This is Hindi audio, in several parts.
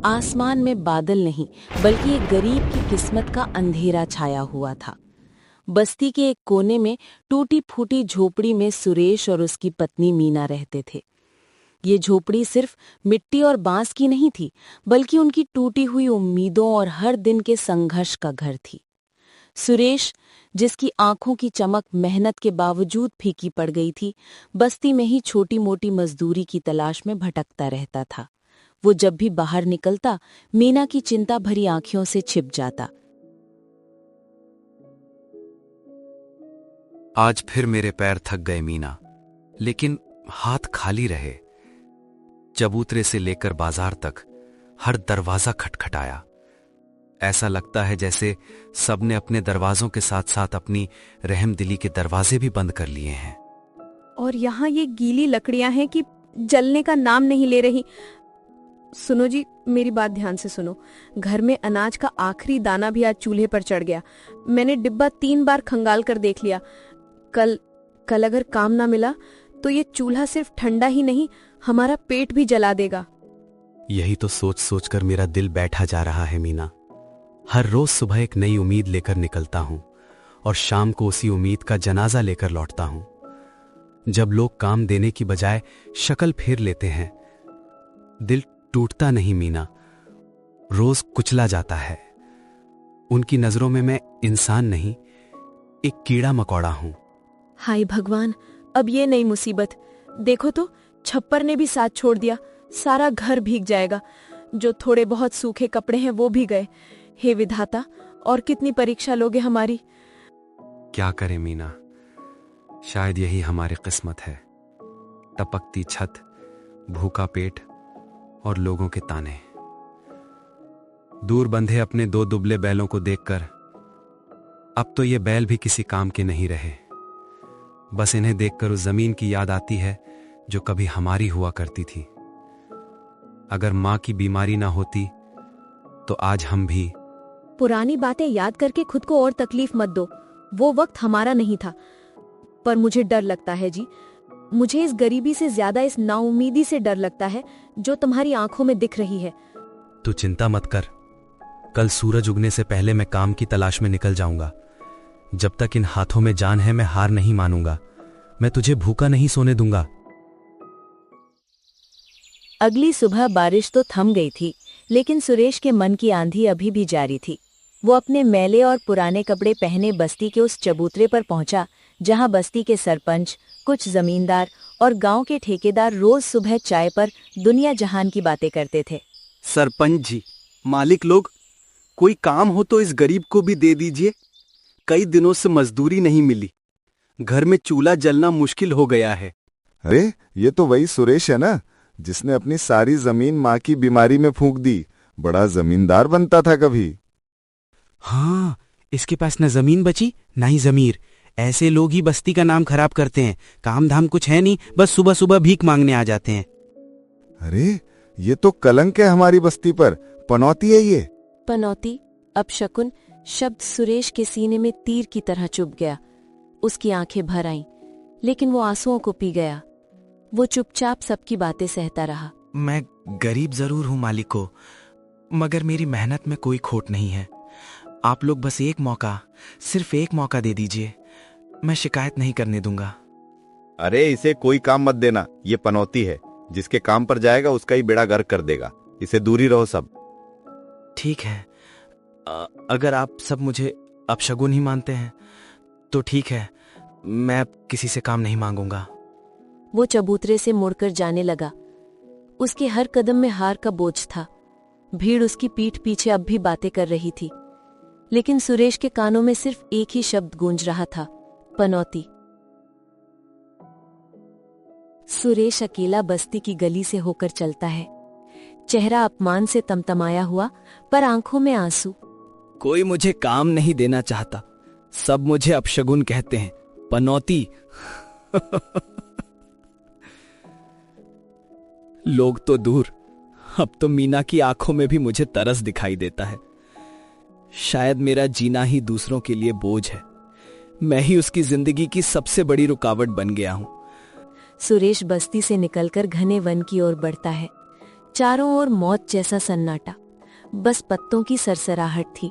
आसमान में बादल नहीं बल्कि एक गरीब की किस्मत का अंधेरा छाया हुआ था। बस्ती के एक कोने में टूटी फूटी झोपड़ी में सुरेश और उसकी पत्नी मीना रहते थे। ये झोपड़ी सिर्फ मिट्टी और बांस की नहीं थी, बल्कि उनकी टूटी हुई उम्मीदों और हर दिन के संघर्ष का घर थी। सुरेश, जिसकी आंखों की चमक मेहनत के बावजूद फीकी पड़ गई थी, बस्ती में ही छोटी मोटी मजदूरी की तलाश में भटकता रहता था। वो जब भी बाहर निकलता, मीना की चिंता भरी आंखों से छिप जाता। आज फिर मेरे पैर थक गए मीना, लेकिन हाथ खाली रहे। चबूतरे से लेकर बाजार तक हर दरवाजा खटखटाया। ऐसा लगता है जैसे सबने अपने दरवाजों के साथ साथ अपनी रहमदिली के दरवाजे भी बंद कर लिए हैं। और यहाँ ये गीली लकड़ियां हैं कि जलने का नाम नहीं ले रही। सुनो जी, मेरी बात ध्यान से सुनो। घर में अनाज का आखिरी दाना भी आज चूल्हे पर चढ़ गया। मैंने डिब्बा 3 बार खंगाल कर देख लिया। कल अगर काम ना मिला तो ये चूल्हा सिर्फ ठंडा ही नहीं, हमारा पेट भी जला देगा। यही तो सोच सोच कर मेरा दिल बैठा जा रहा है मीना। हर रोज सुबह एक नई उम्मीद लेकर निकलता हूं और शाम को उसी उम्मीद का जनाजा लेकर लौटता हूं। जब लोग काम देने की बजाय शक्ल फेर लेते हैं, दिल टूटता नहीं मीना, रोज कुचला जाता है। उनकी नजरों में मैं इंसान नहीं, एक कीड़ा मकोड़ा हूं। हाय भगवान, अब ये नई मुसीबत। देखो तो, छप्पर ने भी साथ छोड़ दिया। सारा घर भीग जाएगा। जो थोड़े बहुत सूखे कपड़े हैं वो भी गए। हे विधाता, और कितनी परीक्षा लोगे हमारी। क्या करें मीना, शायद यही हमारी किस्मत है। टपकती छत, भूखा पेट और लोगों के ताने। दूर बंधे अपने 2 दुबले बैलों को देखकर अब तो ये बैल भी किसी काम के नहीं रहे। बस इन्हें देखकर उस जमीन की याद आती है जो कभी हमारी हुआ करती थी। अगर मां की बीमारी ना होती तो आज हम भी। पुरानी बातें याद करके खुद को और तकलीफ मत दो। वो वक्त हमारा नहीं था। पर मुझे डर लगता है जी। मुझे इस गरीबी से ज्यादा इस नाउमीदी से डर लगता है जो तुम्हारी आंखों में दिख रही है। तू चिंता मत कर, कल सूरज उगने से पहले मैं काम की तलाश में निकल जाऊंगा। जब तक इन हाथों में जान है मैं हार नहीं मानूंगा। मैं तुझे भूखा नहीं सोने दूंगा। अगली सुबह बारिश तो थम गई थी, लेकिन सुरेश के मन की आंधी अभी भी जारी थी। वो अपने मैले और पुराने कपड़े पहने बस्ती के उस चबूतरे पर पहुंचा जहां बस्ती के सरपंच, कुछ जमींदार और गांव के ठेकेदार रोज सुबह चाय पर दुनिया जहान की बातें करते थे। सरपंच जी, मालिक लोग, कोई काम हो तो इस गरीब को भी दे दीजिए। कई दिनों से मजदूरी नहीं मिली। घर में चूल्हा जलना मुश्किल हो गया है। अरे, ये तो वही सुरेश है ना, जिसने अपनी सारी जमीन माँ की बीमारी में फूंक दी। बड़ा जमींदार बनता था कभी। हाँ, इसके पास न जमीन बची ना ही जमीर। ऐसे लोग ही बस्ती का नाम खराब करते हैं। काम धाम कुछ है नहीं, बस सुबह सुबह भीख मांगने आ जाते हैं। अरे, ये तो कलंक है हमारी बस्ती पर। पनौती है ये। पनौती, अपशकुन शब्द सुरेश के सीने में तीर की तरह चुभ गया। उसकी आंखें भर आईं, लेकिन वो आंसुओं को पी गया। वो चुपचाप सबकी बातें सहता रहा। मैं गरीब जरूर हूं मालिको, मगर मेरी मेहनत में कोई खोट नहीं है। आप लोग बस एक मौका, सिर्फ एक मौका दे दीजिए। मैं शिकायत नहीं करने दूंगा। अरे, इसे कोई काम मत देना। ये पनौती है, जिसके काम पर जाएगा उसका ही बेड़ा गर्क कर देगा। इसे दूरी रहो सब। ठीक है, अगर आप सब मुझे अपशगुन ही मानते हैं तो ठीक है, मैं अब किसी से काम नहीं मांगूंगा। वो चबूतरे से मुड़कर जाने लगा। उसके हर कदम में हार का बोझ था। भीड़ उसकी पीठ पीछे अब भी बातें कर रही थी, लेकिन सुरेश के कानों में सिर्फ एक ही शब्द गूंज रहा था, पनौती। सुरेश अकेला बस्ती की गली से होकर चलता है, चेहरा अपमान से तमतमाया हुआ, पर आंखों में आंसू। कोई मुझे काम नहीं देना चाहता। सब मुझे अपशगुन कहते हैं, पनौती। लोग तो दूर, अब तो मीना की आंखों में भी मुझे तरस दिखाई देता है। शायद मेरा जीना ही दूसरों के लिए बोझ है। मैं ही उसकी जिंदगी की सबसे बड़ी रुकावट बन गया हूं। सुरेश बस्ती से निकलकर घने वन की ओर बढ़ता है। चारों ओर मौत जैसा सन्नाटा, बस पत्तों की सरसराहट थी।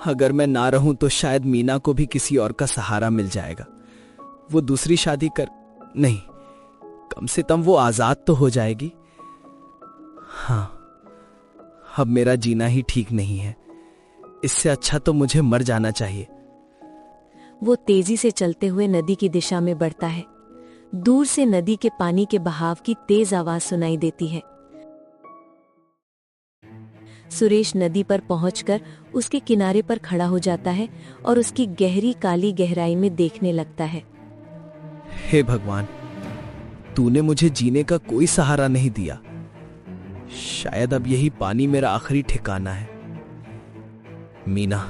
अगर मैं ना रहूं तो शायद मीना को भी किसी और का सहारा मिल जाएगा। वो दूसरी शादी कर नहीं, कम से कम वो आजाद तो हो जाएगी। हाँ, अब मेरा जीना ही ठीक नहीं है। इससे अच्छा तो मुझे मर जाना चाहिए। वो तेजी से चलते हुए नदी की दिशा में बढ़ता है। दूर से नदी के पानी के बहाव की तेज आवाज सुनाई देती है। सुरेश नदी पर पहुंचकर उसके किनारे पर खड़ा हो जाता है और उसकी गहरी काली गहराई में देखने लगता है। हे भगवान, तूने मुझे जीने का कोई सहारा नहीं दिया। शायद अब यही पानी मेरा आखिरी ठिकाना है। मीना,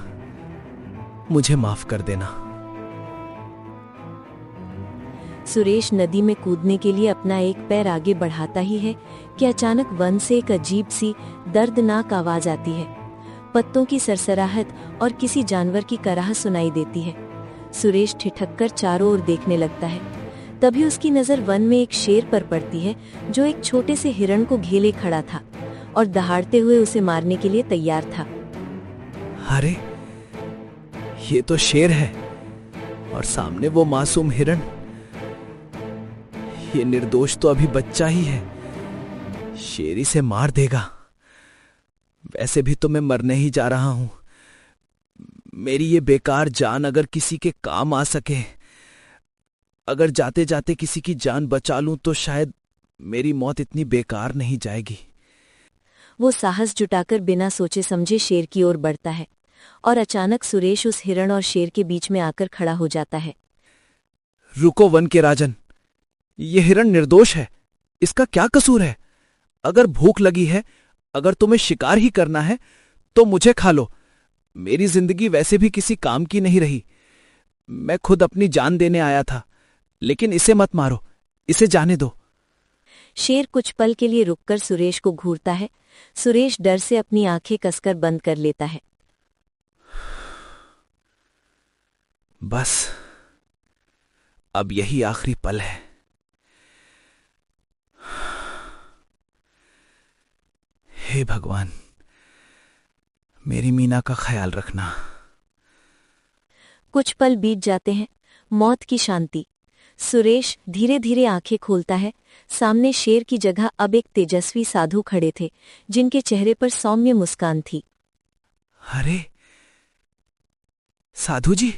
मुझे माफ कर देना। सुरेश नदी में कूदने के लिए अपना एक पैर आगे बढ़ाता ही है कि अचानक वन से एक अजीब सी दर्दनाक आवाज आती है। पत्तों की सरसराहट और किसी जानवर की कराह सुनाई देती है। सुरेश ठिठक कर चारों ओर देखने लगता है। तभी उसकी नजर वन में एक शेर पर पड़ती है जो एक छोटे से हिरण को घेरे खड़ा था और दहाड़ते हुए उसे मारने के लिए तैयार था। अरे, ये तो शेर है और सामने वो मासूम हिरण। ये निर्दोष तो अभी बच्चा ही है, शेर इसे मार देगा। वैसे भी तो मैं मरने ही जा रहा हूं। मेरी ये बेकार जान अगर किसी के काम आ सके, अगर जाते जाते किसी की जान बचा लूं तो शायद मेरी मौत इतनी बेकार नहीं जाएगी। वो साहस जुटाकर बिना सोचे समझे शेर की ओर बढ़ता है और अचानक सुरेश उस हिरण और शेर के बीच में आकर खड़ा हो जाता है। रुको वन के राजन, ये हिरण निर्दोष है। इसका क्या कसूर है? अगर भूख लगी है, अगर तुम्हें शिकार ही करना है तो मुझे खा लो। मेरी जिंदगी वैसे भी किसी काम की नहीं रही। मैं खुद अपनी जान देने आया था, लेकिन इसे मत मारो, इसे जाने दो। शेर कुछ पल के लिए रुककर सुरेश को घूरता है। सुरेश डर से अपनी आंखें कसकर बंद कर लेता है। बस अब यही आखिरी पल है। हे भगवान, मेरी मीना का ख्याल रखना। कुछ पल बीत जाते हैं। मौत की शांति। सुरेश धीरे धीरे आंखें खोलता है। सामने शेर की जगह अब एक तेजस्वी साधु खड़े थे, जिनके चेहरे पर सौम्य मुस्कान थी। अरे साधु जी,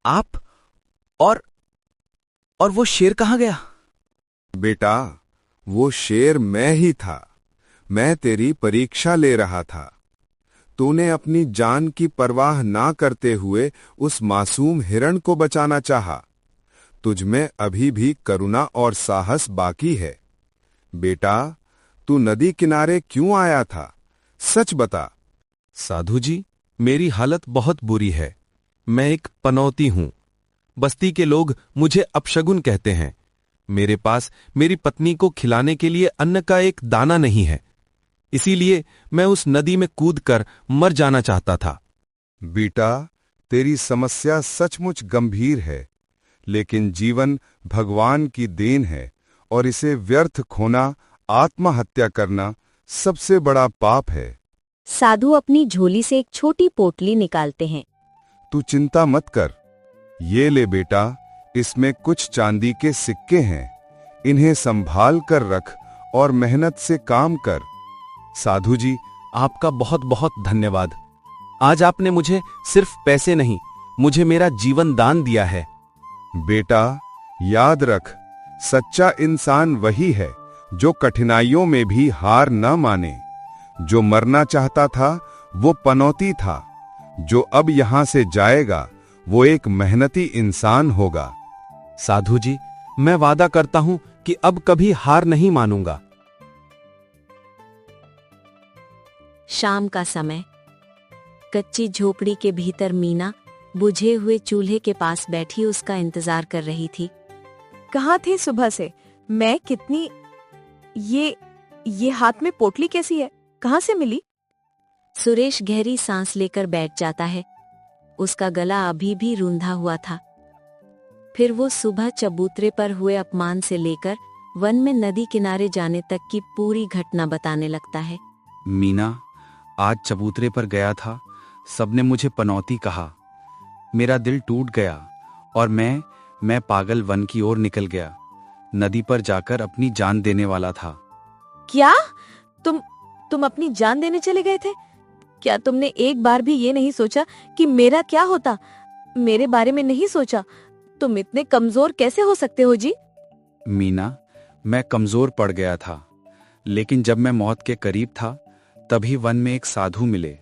आप और वो शेर कहाँ गया? बेटा, वो शेर मैं ही था। मैं तेरी परीक्षा ले रहा था। तूने अपनी जान की परवाह ना करते हुए उस मासूम हिरण को बचाना चाहा। तुझमें अभी भी करुणा और साहस बाकी है। बेटा, तू नदी किनारे क्यों आया था? सच बता। साधु जी, मेरी हालत बहुत बुरी है। मैं एक पनौती हूं। बस्ती के लोग मुझे अपशगुन कहते हैं। मेरे पास मेरी पत्नी को खिलाने के लिए अन्न का एक दाना नहीं है। इसीलिए मैं उस नदी में कूदकर मर जाना चाहता था। बेटा, तेरी समस्या सचमुच गंभीर है, लेकिन जीवन भगवान की देन है और इसे व्यर्थ खोना, आत्महत्या करना सबसे बड़ा पाप है। साधु अपनी झोली से एक छोटी पोटली निकालते हैं। तू चिंता मत कर। ये ले बेटा, इसमें कुछ चांदी के सिक्के हैं। इन्हें संभाल कर रख और मेहनत से काम कर। साधु जी, आपका बहुत बहुत धन्यवाद। आज आपने मुझे सिर्फ पैसे नहीं, मुझे मेरा जीवन दान दिया है। बेटा, याद रख, सच्चा इंसान वही है जो कठिनाइयों में भी हार न माने। जो मरना चाहता था वो पनौती था। जो अब यहां से जाएगा वो एक मेहनती इंसान होगा। साधु जी, मैं वादा करता हूं कि अब कभी हार नहीं मानूंगा। शाम का समय। कच्ची झोपड़ी के भीतर मीना बुझे हुए चूल्हे के पास बैठी उसका इंतजार कर रही थी। कहाँ थे सुबह से? मैं कितनी ये हाथ में पोटली कैसी है? कहाँ से मिली? सुरेश गहरी सांस लेकर बैठ जाता है। उसका गला अभी भी रूंधा हुआ था। फिर वो सुबह चबूतरे पर हुए अपमान से लेकर वन में नदी किनारे जाने तक की पूरी घटना बताने लगता है। मीना, आज चबूतरे पर गया था, सबने मुझे पनौती कहा। मेरा दिल टूट गया और मैं पागल वन की ओर निकल गया। नदी पर जाकर अपनी जान देने वाला था। क्या? तुम अपनी जान देने चले गए थे? क्या तुमने एक बार भी ये नहीं सोचा कि मेरा क्या होता? मेरे बारे में नहीं सोचा? तुम इतने कमजोर कैसे हो सकते हो जी? मीना, मैं कमजोर पड़ गया था, लेकिन जब मैं मौत के करीब था तभी वन में एक साधु मिले।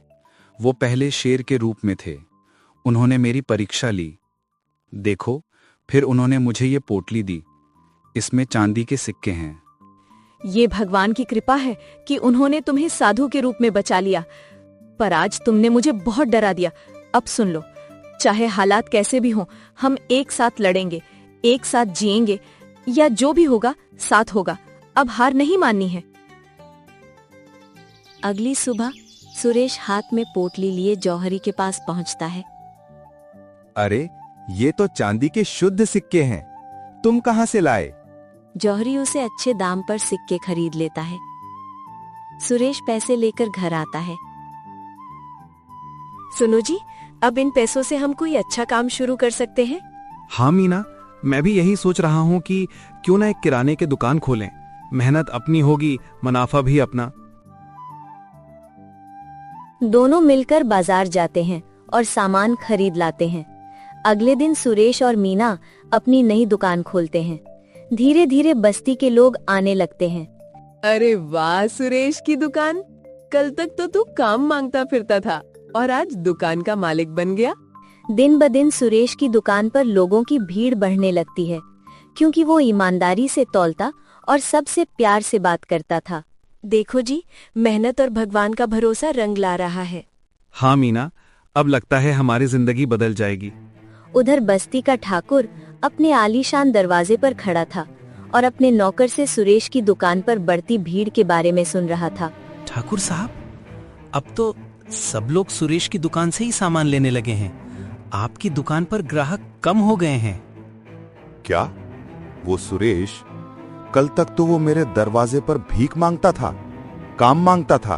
वो पहले शेर के रूप में थे। उन्होंने मेरी परीक्षा ली। देखो, फिर उन्होंने मुझे ये पोटली दी। इसमें चांदी के सिक्के हैं। ये भगवान की कृपा है कि उन्होंने तुम्हें साधु के रूप में बचा लिया। पर आज तुमने मुझे बहुत डरा दिया। अब सुन लो, चाहे हालात कैसे भी हों, हम एक साथ लड़ेंगे, एक साथ जिएंगे, या जो भी होगा साथ होगा। अब हार नहीं माननी है। अगली सुबह सुरेश हाथ में पोटली लिए जौहरी के पास पहुंचता है। अरे, ये तो चांदी के शुद्ध सिक्के हैं। तुम कहां से लाए? जौहरी उसे अच्छे दाम पर सिक्के खरीद लेता है। सुरेश पैसे लेकर घर आता है। सुनो जी, अब इन पैसों से हम कोई अच्छा काम शुरू कर सकते हैं। हाँ मीना, मैं भी यही सोच रहा हूँ कि क्यों ना एक किराने की दुकान खोलें। मेहनत अपनी होगी, मुनाफा भी अपना। दोनों मिलकर बाजार जाते हैं और सामान खरीद लाते हैं। अगले दिन सुरेश और मीना अपनी नई दुकान खोलते हैं। धीरे धीरे बस्ती के लोग आने लगते हैं। अरे वाह सुरेश की दुकान, कल तक तो तू काम मांगता फिरता था और आज दुकान का मालिक बन गया। दिन ब दिन सुरेश की दुकान पर लोगों की भीड़ बढ़ने लगती है, क्योंकि वो ईमानदारी से तौलता और सबसे प्यार से बात करता था। देखो जी, मेहनत और भगवान का भरोसा रंग ला रहा है। हाँ मीना, अब लगता है हमारी जिंदगी बदल जाएगी। उधर बस्ती का ठाकुर अपने आलीशान दरवाजे पर खड़ा था और अपने नौकर से सुरेश की दुकान पर बढ़ती भीड़ के बारे में सुन रहा था। ठाकुर साहब, अब तो सब लोग सुरेश की दुकान से ही सामान लेने लगे हैं। आपकी दुकान पर ग्राहक कम हो गए हैं। क्या? वो सुरेश, कल तक तो वो मेरे दरवाजे पर भीख मांगता था, काम मांगता था,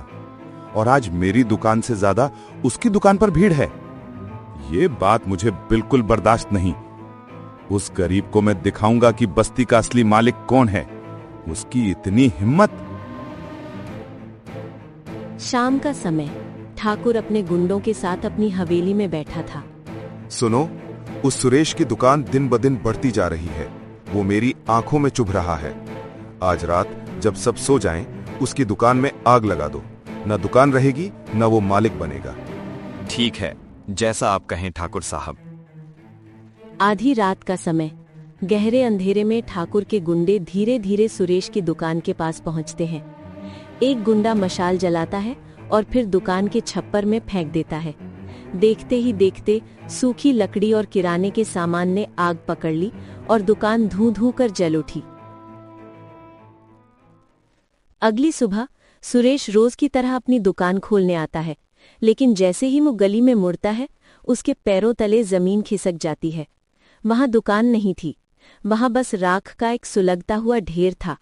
और आज मेरी दुकान से ज्यादा उसकी दुकान पर भीड़ है। ये बात मुझे बिल्कुल बर्दाश्त नहीं। उस गरीब को मैं दिखाऊंगा कि बस्ती का असली मालिक कौन है। उसकी इतनी हिम्मत। शाम का समय, ठाकुर अपने गुंडों के साथ अपनी हवेली में बैठा था। सुनो, उस सुरेश की दुकान दिन ब दिन बढ़ती जा रही है। वो मेरी आंखों में चुभ रहा है। आज रात जब सब सो जाएं, उसकी दुकान में आग लगा दो। न दुकान रहेगी, न वो मालिक बनेगा। ठीक है, जैसा आप कहें ठाकुर साहब। आधी रात का समय, गहरे अंधेरे में ठाकुर के गुंडे धीरे धीरे सुरेश की दुकान के पास पहुंचते हैं। एक गुंडा मशाल जलाता है और फिर दुकान के छप्पर में फेंक देता है। देखते ही देखते सूखी लकड़ी और किराने के सामान ने आग पकड़ ली और दुकान धूं धूं कर जल उठी। अगली सुबह सुरेश रोज की तरह अपनी दुकान खोलने आता है, लेकिन जैसे ही वो गली में मुड़ता है, उसके पैरों तले जमीन खिसक जाती है। वहां दुकान नहीं थी, वहां बस राख का एक सुलगता हुआ ढेर था।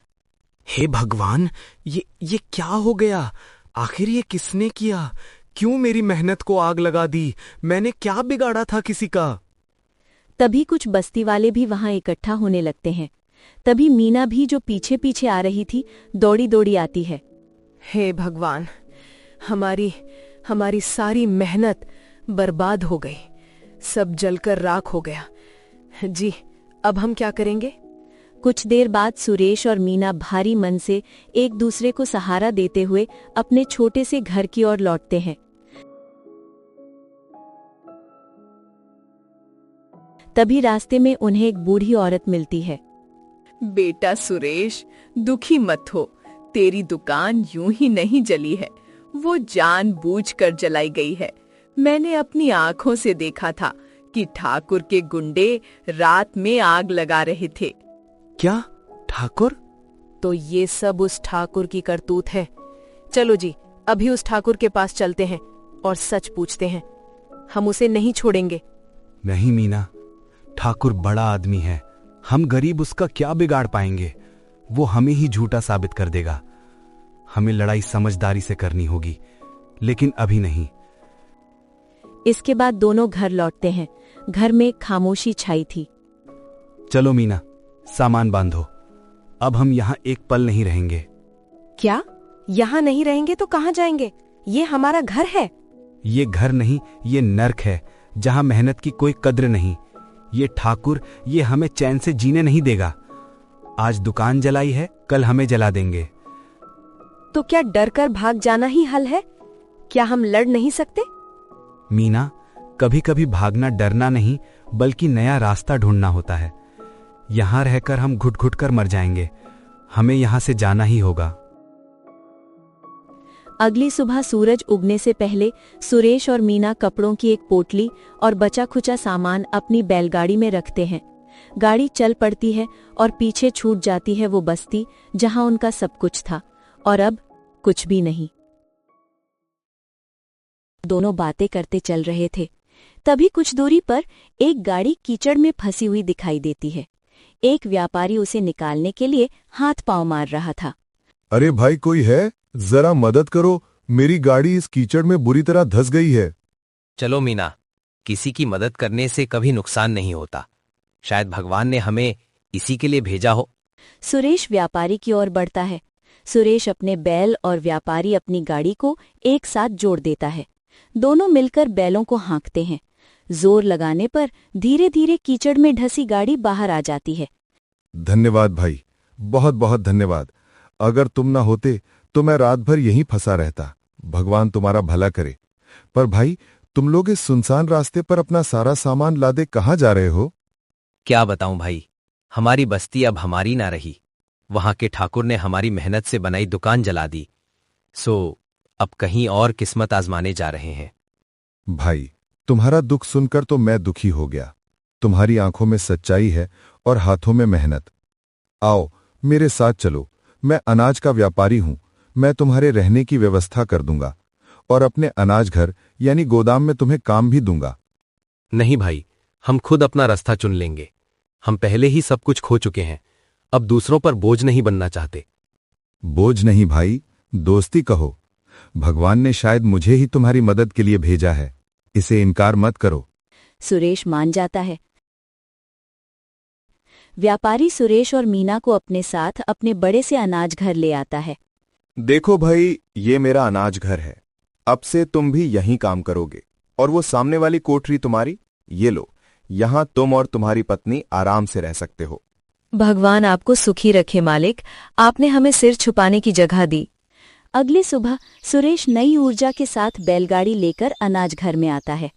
हे भगवान, ये क्या हो गया? आखिर ये किसने किया? क्यों मेरी मेहनत को आग लगा दी? मैंने क्या बिगाड़ा था किसी का? तभी कुछ बस्ती वाले भी वहां इकट्ठा होने लगते हैं। तभी मीना भी, जो पीछे पीछे आ रही थी, दौड़ी दौड़ी आती है। हे भगवान, हमारी सारी मेहनत बर्बाद हो गई, सब जलकर राख हो गया। जी, अब हम क्या करेंगे? कुछ देर बाद सुरेश और मीना भारी मन से एक दूसरे को सहारा देते हुए अपने छोटे से घर की ओर लौटते हैं। तभी रास्ते में उन्हें एक बूढ़ी औरत मिलती है। बेटा सुरेश, दुखी मत हो, तेरी दुकान यूं ही नहीं जली है, वो जानबूझकर जलाई गई है। मैंने अपनी आंखों से देखा था कि ठाकुर के गुंडे रात में आग लगा रहे थे। क्या? ठाकुर? तो ये सब उस ठाकुर की करतूत है। चलो जी, अभी उस ठाकुर के पास चलते हैं और सच पूछते हैं। हम उसे नहीं छोड़ेंगे। नहीं मीना, ठाकुर बड़ा आदमी है, हम गरीब उसका क्या बिगाड़ पाएंगे? वो हमें ही झूठा साबित कर देगा। हमें लड़ाई समझदारी से करनी होगी, लेकिन अभी नहीं। इसके बाद दोनों घर लौटते हैं। घर में खामोशी छाई थी। चलो मीना, सामान बांधो। अब हम यहाँ एक पल नहीं रहेंगे। क्या? यहाँ नहीं रहेंगे तो कहाँ जाएंगे? ये हमारा घर है। ये घर नहीं, ये नर्क है, जहां मेहनत की कोई कद्र नहीं। ये ठाकुर, ये हमें चैन से जीने नहीं देगा। आज दुकान जलाई है, कल हमें जला देंगे। तो क्या डर कर भाग जाना ही हल है? क्या हम लड़ नहीं सकते? मीना, कभी कभी भागना डरना नहीं, बल्कि नया रास्ता ढूंढना होता है। यहां रहकर हम घुट घुट कर मर जाएंगे। हमें यहां से जाना ही होगा। अगली सुबह सूरज उगने से पहले सुरेश और मीना कपड़ों की एक पोटली और बचा खुचा सामान अपनी बैलगाड़ी में रखते हैं। गाड़ी चल पड़ती है और पीछे छूट जाती है वो बस्ती जहां उनका सब कुछ था, और अब कुछ भी नहीं। दोनों बातें करते चल रहे थे, तभी कुछ दूरी पर एक गाड़ी कीचड़ में फंसी हुई दिखाई देती है। एक व्यापारी उसे निकालने के लिए हाथ पांव मार रहा था। अरे भाई, कोई है? जरा मदद करो, मेरी गाड़ी इस कीचड़ में बुरी तरह धंस गई है। चलो मीना, किसी की मदद करने से कभी नुकसान नहीं होता। शायद भगवान ने हमें इसी के लिए भेजा हो। सुरेश व्यापारी की ओर बढ़ता है। सुरेश अपने बैल और व्यापारी अपनी गाड़ी को एक साथ जोड़ देता है। दोनों मिलकर बैलों को हाँकते हैं। जोर लगाने पर धीरे धीरे कीचड़ में ढसी गाड़ी बाहर आ जाती है। धन्यवाद भाई, बहुत बहुत धन्यवाद। अगर तुम ना होते तो मैं रात भर यहीं फंसा रहता। भगवान तुम्हारा भला करे। पर भाई, तुम लोग इस सुनसान रास्ते पर अपना सारा सामान लादे कहाँ जा रहे हो? क्या बताऊं भाई, हमारी बस्ती अब हमारी ना रही। वहां के ठाकुर ने हमारी मेहनत से बनाई दुकान जला दी। सो अब कहीं और किस्मत आजमाने जा रहे हैं। भाई, तुम्हारा दुख सुनकर तो मैं दुखी हो गया। तुम्हारी आंखों में सच्चाई है और हाथों में मेहनत। आओ मेरे साथ चलो। मैं अनाज का व्यापारी हूं। मैं तुम्हारे रहने की व्यवस्था कर दूंगा और अपने अनाज घर यानी गोदाम में तुम्हें काम भी दूंगा। नहीं भाई, हम खुद अपना रास्ता चुन लेंगे। हम पहले ही सब कुछ खो चुके हैं। अब दूसरों पर बोझ नहीं बनना चाहते। बोझ नहीं भाई, दोस्ती कहो। भगवान ने शायद मुझे ही तुम्हारी मदद के लिए भेजा है। इसे इनकार मत करो। सुरेश मान जाता है। व्यापारी सुरेश और मीना को अपने साथ अपने बड़े से अनाज घर ले आता है। देखो भाई, ये मेरा अनाज घर है। अब से तुम भी यहीं काम करोगे। और वो सामने वाली कोठरी तुम्हारी, ये लो। यहां तुम और तुम्हारी पत्नी आराम से रह सकते हो। भगवान आपको सुखी रखे मालिक। आपने हमें सिर छुपाने की जगह दी। अगली सुबह सुरेश नई ऊर्जा के साथ बैलगाड़ी लेकर अनाज घर में आता है।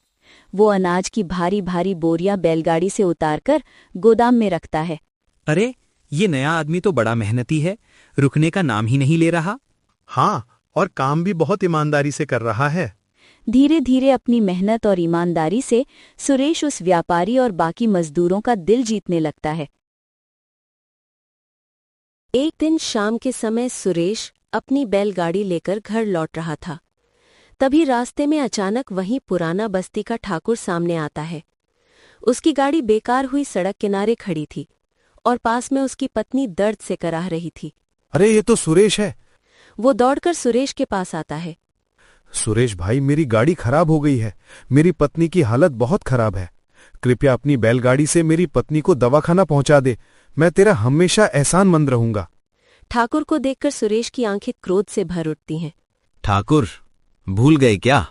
वो अनाज की भारी भारी बोरियां बैलगाड़ी से उतारकर गोदाम में रखता है। अरे, ये नया आदमी तो बड़ा मेहनती है, रुकने का नाम ही नहीं ले रहा। हाँ, और काम भी बहुत ईमानदारी से कर रहा है। धीरे धीरे अपनी मेहनत और ईमानदारी से सुरेश उस व्यापारी और बाकी मजदूरों का दिल जीतने लगता है। एक दिन शाम के समय सुरेश अपनी बैलगाड़ी लेकर घर लौट रहा था। तभी रास्ते में अचानक वहीं पुराना बस्ती का ठाकुर सामने आता है। उसकी गाड़ी बेकार हुई सड़क किनारे खड़ी थी और पास में उसकी पत्नी दर्द से कराह रही थी। अरे, ये तो सुरेश है। वो दौड़कर सुरेश के पास आता है। सुरेश भाई, मेरी गाड़ी खराब हो गई है। मेरी पत्नी की हालत बहुत खराब है। कृपया अपनी बैलगाड़ी से मेरी पत्नी को दवाखाना पहुंचा दे। मैं तेरा हमेशा एहसानमंद रहूंगा। ठाकुर को देखकर सुरेश की आंखें क्रोध से भर उठती हैं। ठाकुर, भूल गए क्या?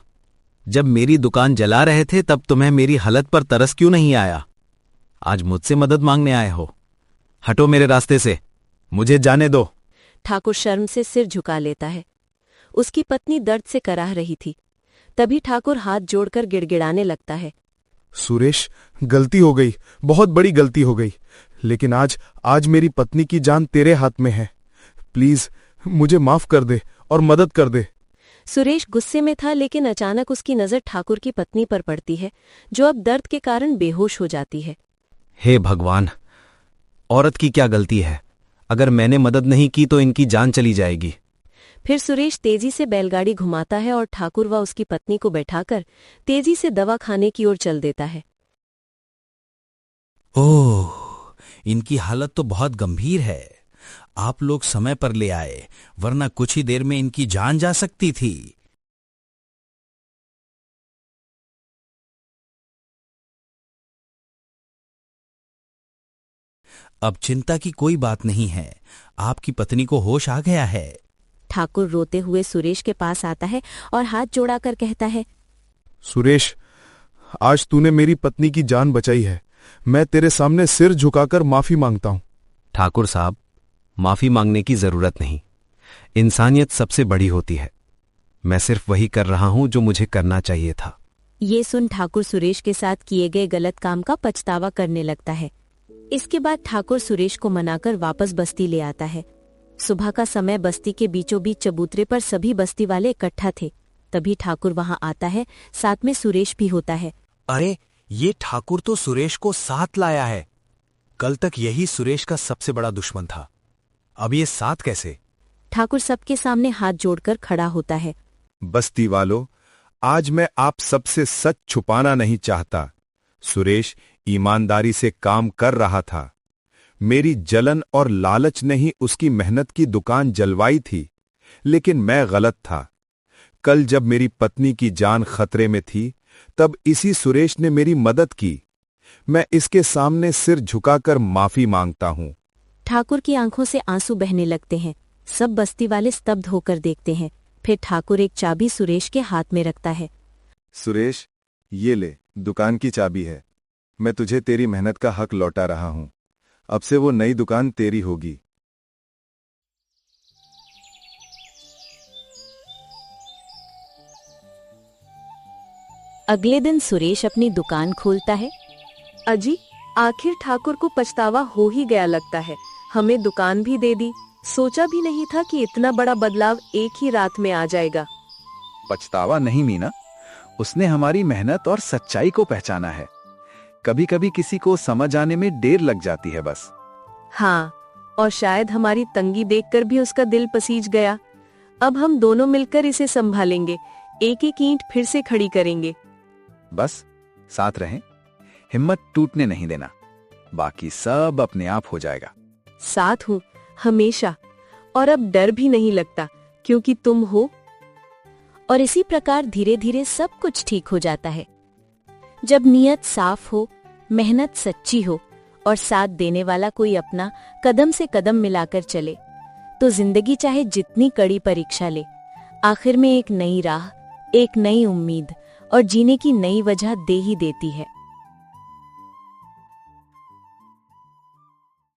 जब मेरी दुकान जला रहे थे तब तुम्हें मेरी हालत पर तरस क्यों नहीं आया? आज मुझसे मदद मांगने आए हो? हटो मेरे रास्ते से, मुझे जाने दो। ठाकुर शर्म से सिर झुका लेता है। उसकी पत्नी दर्द से कराह रही थी। तभी ठाकुर हाथ जोड़कर गिड़गिड़ाने लगता है। सुरेश, गलती हो गई, बहुत बड़ी गलती हो गई। लेकिन आज मेरी पत्नी की जान तेरे हाथ में है। प्लीज मुझे माफ कर दे और मदद कर दे। सुरेश गुस्से में था, लेकिन अचानक उसकी नजर ठाकुर की पत्नी पर पड़ती है, जो अब दर्द के कारण बेहोश हो जाती है। हे भगवान, औरत की क्या गलती है? अगर मैंने मदद नहीं की तो इनकी जान चली जाएगी। फिर सुरेश तेजी से बैलगाड़ी घुमाता है और ठाकुर व उसकी पत्नी को बैठाकर तेजी से दवा खाने की ओर चल देता है। ओह, इनकी हालत तो बहुत गंभीर है। आप लोग समय पर ले आए, वरना कुछ ही देर में इनकी जान जा सकती थी। अब चिंता की कोई बात नहीं है, आपकी पत्नी को होश आ गया है। ठाकुर रोते हुए सुरेश के पास आता है और हाथ जोड़ाकर कहता है, सुरेश, आज तूने मेरी पत्नी की जान बचाई है। मैं तेरे सामने सिर झुकाकर माफी मांगता हूं। ठाकुर साहब, माफी मांगने की जरूरत नहीं। इंसानियत सबसे बड़ी होती है। मैं सिर्फ वही कर रहा हूं जो मुझे करना चाहिए था। ये सुन ठाकुर सुरेश के साथ किए गए गलत काम का पछतावा करने लगता है। इसके बाद ठाकुर सुरेश को मनाकर वापस बस्ती ले आता है। सुबह का समय बस्ती के बीचों बीच चबूतरे पर सभी बस्ती वाले इकट्ठा थे। तभी ठाकुर वहां आता है, साथ में सुरेश भी होता है। अरे, ये ठाकुर तो सुरेश को साथ लाया है। कल तक यही सुरेश का सबसे बड़ा दुश्मन था, अब ये साथ कैसे? ठाकुर सबके सामने हाथ जोड़कर खड़ा होता है। बस्ती वालों, आज मैं आप सबसे सच छुपाना नहीं चाहता। सुरेश ईमानदारी से काम कर रहा था। मेरी जलन और लालच ने ही उसकी मेहनत की दुकान जलवाई थी, लेकिन मैं गलत था। कल जब मेरी पत्नी की जान खतरे में थी, तब इसी सुरेश ने मेरी मदद की। मैं इसके सामने सिर झुकाकर माफी मांगता हूं। ठाकुर की आंखों से आंसू बहने लगते हैं। सब बस्ती वाले स्तब्ध होकर देखते हैं। फिर ठाकुर एक चाबी सुरेश के हाथ में रखता है। सुरेश, ये ले, दुकान की चाबी है। मैं तुझे तेरी मेहनत का हक लौटा रहा हूं। अब से वो नई दुकान तेरी होगी। अगले दिन सुरेश अपनी दुकान खोलता है। अजी, आखिर ठाकुर को पछतावा हो ही गया लगता है। हमें दुकान भी दे दी। सोचा भी नहीं था कि इतना बड़ा बदलाव एक ही रात में आ जाएगा। पछतावा नहीं मीना, उसने हमारी मेहनत और सच्चाई को पहचाना है। कभी कभी किसी को समझ आने में देर लग जाती है बस। हाँ, और शायद हमारी तंगी देखकर भी उसका दिल पसीज गया। अब हम दोनों मिलकर इसे संभालेंगे, एक एक ईंट फिर से खड़ी करेंगे। बस साथ रहें, हिम्मत टूटने नहीं देना, बाकी सब अपने आप हो जाएगा। साथ हूँ हमेशा, और अब डर भी नहीं लगता क्योंकि तुम हो। और इसी प्रकार धीरे धीरे सब कुछ ठीक हो जाता है। जब नीयत साफ हो, मेहनत सच्ची हो और साथ देने वाला कोई अपना कदम से कदम मिलाकर चले, तो जिंदगी चाहे जितनी कड़ी परीक्षा ले, आखिर में एक नई राह, एक नई उम्मीद और जीने की नई वजह दे ही देती है।